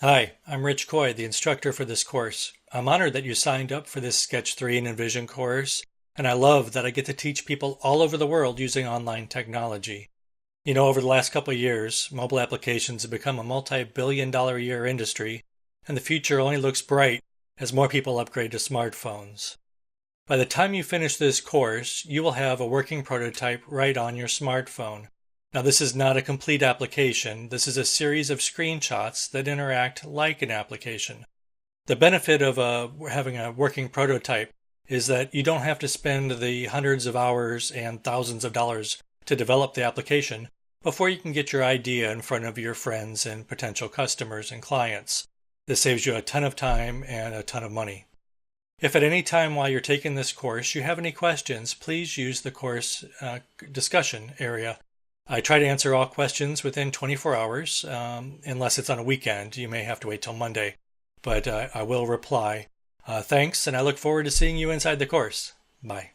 Hi, I'm Rich Coy, the instructor for this course. I'm honored that you signed up for this Sketch 3 and Envision course, and I love that I get to teach people all over the world using online technology. Over the last couple of years, mobile applications have become a multi-billion-dollar a year industry, and the future only looks bright as more people upgrade to smartphones. By the time you finish this course, you will have a working prototype right on your smartphone. Now, this is not a complete application. This is a series of screenshots that interact like an application. The benefit of having a working prototype is that you don't have to spend the hundreds of hours and thousands of dollars to develop the application before you can get your idea in front of your friends and potential customers and clients. This saves you a ton of time and a ton of money. If at any time while you're taking this course you have any questions, please use the course discussion area. I try to answer all questions within 24 hours, unless it's on a weekend. You may have to wait till Monday, but I will reply. Thanks, and I look forward to seeing you inside the course. Bye.